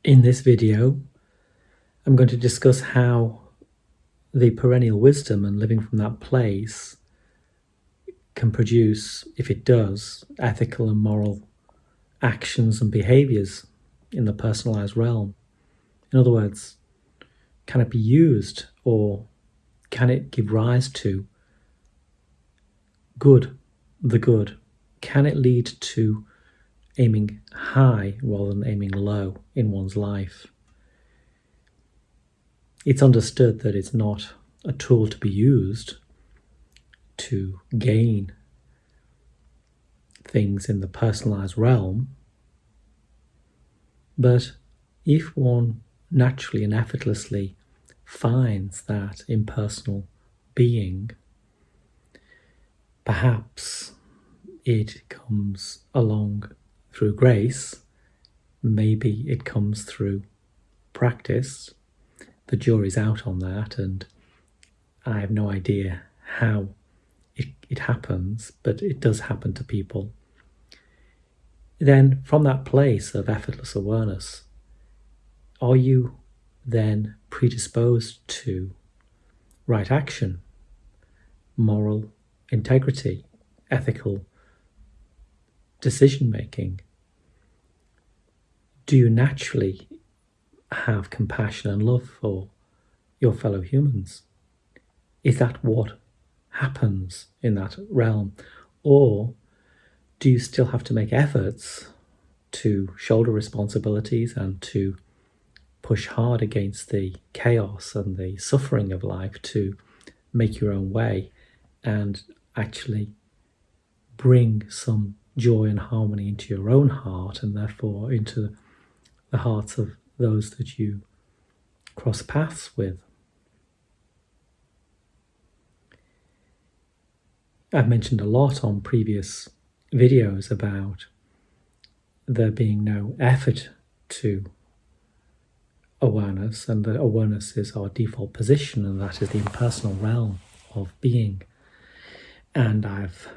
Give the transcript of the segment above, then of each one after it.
In this video, I'm going to discuss how the perennial wisdom and living from that place can produce, if it does, ethical and moral actions and behaviors in the personalized realm. In other words, can it be used, or can it give rise to good, the good? Can it lead to aiming high rather than aiming low in one's life? It's understood that it's not a tool to be used to gain things in the personalized realm, but if one naturally and effortlessly finds that impersonal being, perhaps it comes along through grace, maybe it comes through practice. The jury's out on that, and I have no idea how it happens, but it does happen to people. Then, from that place of effortless awareness, are you then predisposed to right action, moral integrity, ethical decision-making? Do you naturally have compassion and love for your fellow humans? Is that what happens in that realm? Or do you still have to make efforts to shoulder responsibilities and to push hard against the chaos and the suffering of life to make your own way and actually bring some joy and harmony into your own heart, and therefore into the hearts of those that you cross paths with? I've mentioned a lot on previous videos about there being no effort to awareness, and that awareness is our default position, and that is the impersonal realm of being. And I've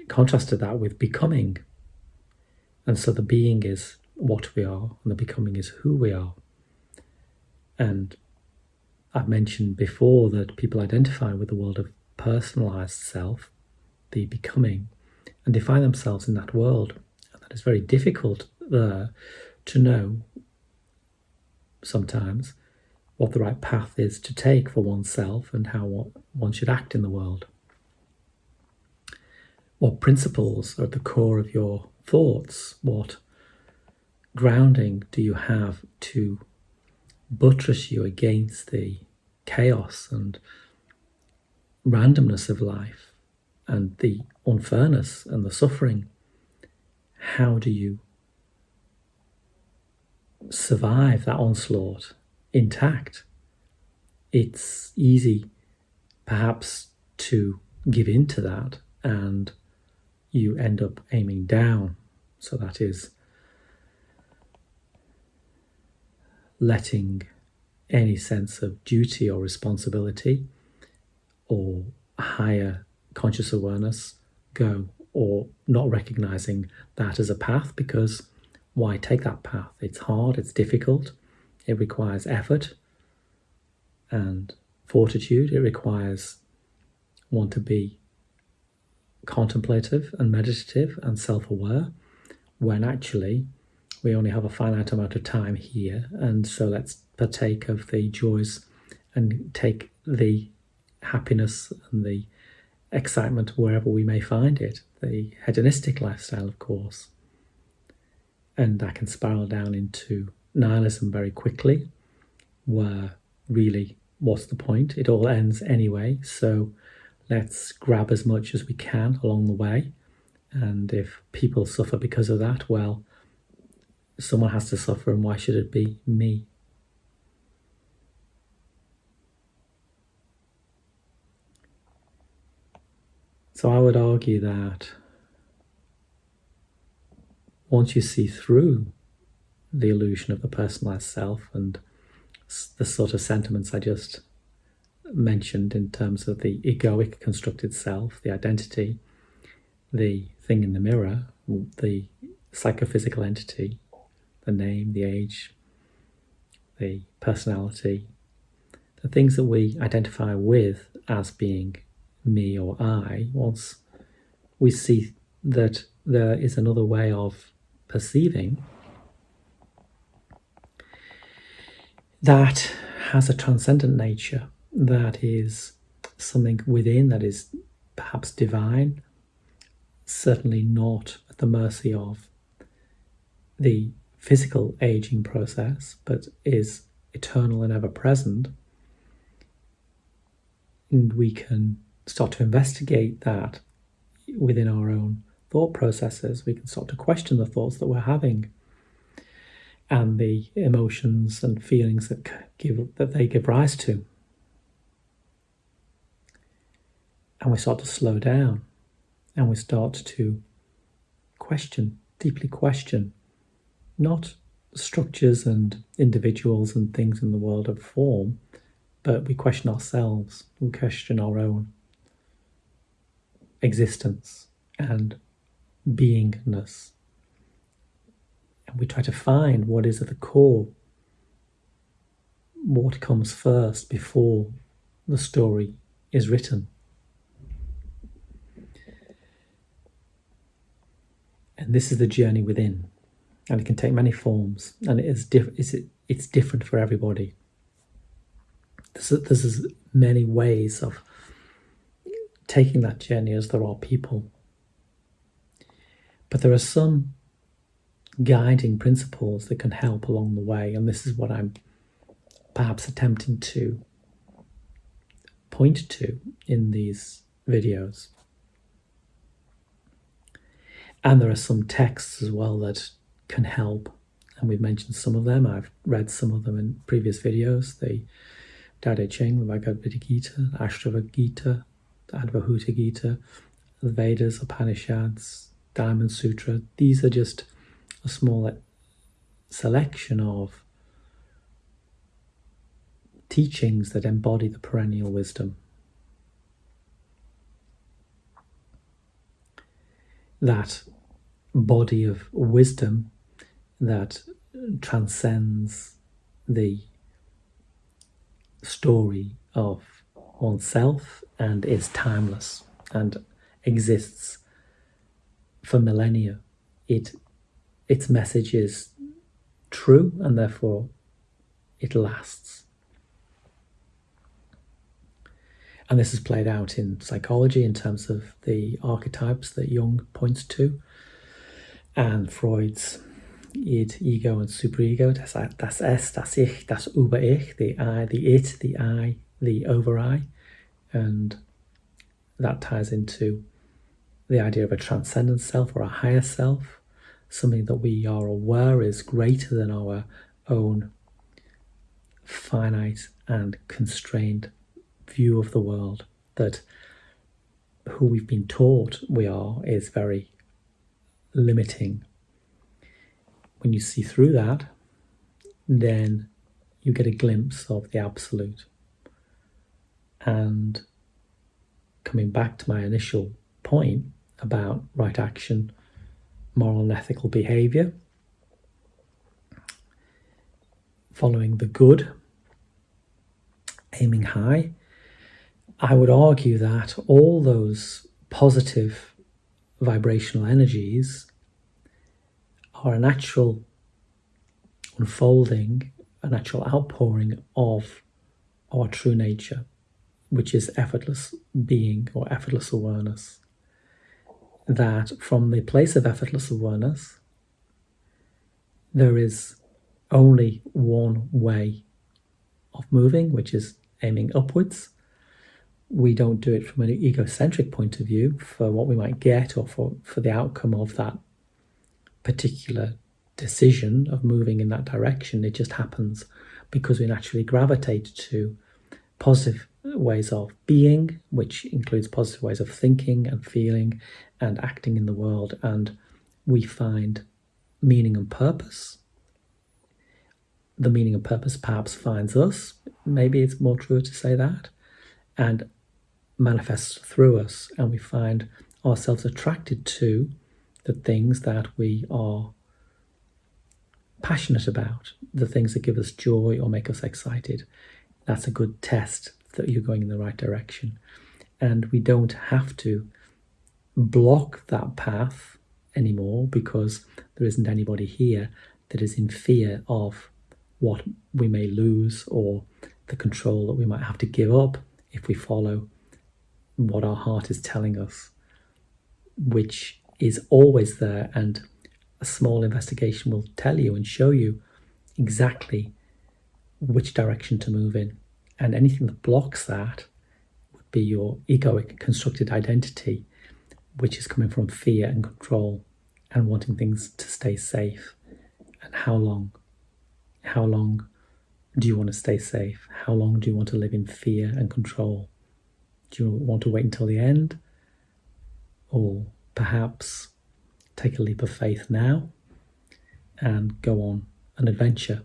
contrasted that with becoming. And so the being is what we are, and the becoming is who we are. And I've mentioned before that people identify with the world of personalized self, the becoming, and define themselves in that world. And that is very difficult there to know sometimes what the right path is to take for oneself and how one should act in the world. What principles are at the core of your thoughts? What grounding do you have to buttress you against the chaos and randomness of life and the unfairness and the suffering? How do you survive that onslaught intact? It's easy perhaps to give in to that, and you end up aiming down. So that is letting any sense of duty or responsibility or higher conscious awareness go, or not recognizing that as a path, because why take that path? It's hard, it's difficult, it requires effort and fortitude, it requires one to be contemplative and meditative and self-aware, when actually we only have a finite amount of time here, and so let's partake of the joys and take the happiness and the excitement wherever we may find it, the hedonistic lifestyle, of course. And that can spiral down into nihilism very quickly, where really, what's the point? It all ends anyway, so let's grab as much as we can along the way. And if people suffer because of that, well, someone has to suffer, and why should it be me? So I would argue that once you see through the illusion of the personalized self and the sort of sentiments I just mentioned in terms of the egoic constructed self, the identity, the thing in the mirror, the psychophysical entity, the name, the age, the personality, the things that we identify with as being me or I, once we see that there is another way of perceiving that has a transcendent nature, that is something within, that is perhaps divine, certainly not at the mercy of the physical aging process, but is eternal and ever present. And we can start to investigate that within our own thought processes. We can start to question the thoughts that we're having and the emotions and feelings that they give rise to. And we start to slow down, and we start to question, deeply question, not structures and individuals and things in the world of form, but we question ourselves, we question our own existence and beingness. And we try to find what is at the core, what comes first before the story is written. And this is the journey within, and it can take many forms, and it's different for everybody. There's many ways of taking that journey as there are people. But there are some guiding principles that can help along the way, and this is what I'm perhaps attempting to point to in these videos. And there are some texts as well that can help, and we've mentioned some of them. I've read some of them in previous videos. The Tao Te Ching, the Bhagavad Gita, the Ashtavada Gita, the Advaita Gita, the Vedas, Upanishads, Diamond Sutra. These are just a small selection of teachings that embody the perennial wisdom. That body of wisdom that transcends the story of oneself and is timeless and exists for millennia. Its message is true, and therefore it lasts. And this is played out in psychology in terms of the archetypes that Jung points to, and Freud's id, ego, and superego, das Es, das Ich, das Über-Ich, the I, the It, the I, the Over-I. And that ties into the idea of a transcendent self, or a higher self, something that we are aware is greater than our own finite and constrained view of the world, that who we've been taught we are is very limiting. When you see through that, then you get a glimpse of the absolute. And coming back to my initial point about right action, moral and ethical behavior, following the good, aiming high, I would argue that all those positive vibrational energies are a natural unfolding, a natural outpouring of our true nature, which is effortless being or effortless awareness. That from the place of effortless awareness, there is only one way of moving, which is aiming upwards. We don't do it from an egocentric point of view for what we might get or for the outcome of that particular decision of moving in that direction. It just happens because we naturally gravitate to positive ways of being, which includes positive ways of thinking and feeling and acting in the world, and we find meaning and purpose. The meaning and purpose perhaps finds us, maybe it's more true to say that, and manifests through us, and we find ourselves attracted to the things that we are passionate about, the things that give us joy or make us excited, that's a good test that you're going in the right direction. And we don't have to block that path anymore because there isn't anybody here that is in fear of what we may lose or the control that we might have to give up if we follow what our heart is telling us, which is always there. And a small investigation will tell you and show you exactly which direction to move in. And anything that blocks that would be your egoic constructed identity, which is coming from fear and control and wanting things to stay safe. And how long? How long do you want to stay safe? How long do you want to live in fear and control? Do you want to wait until the end? Or perhaps take a leap of faith now and go on an adventure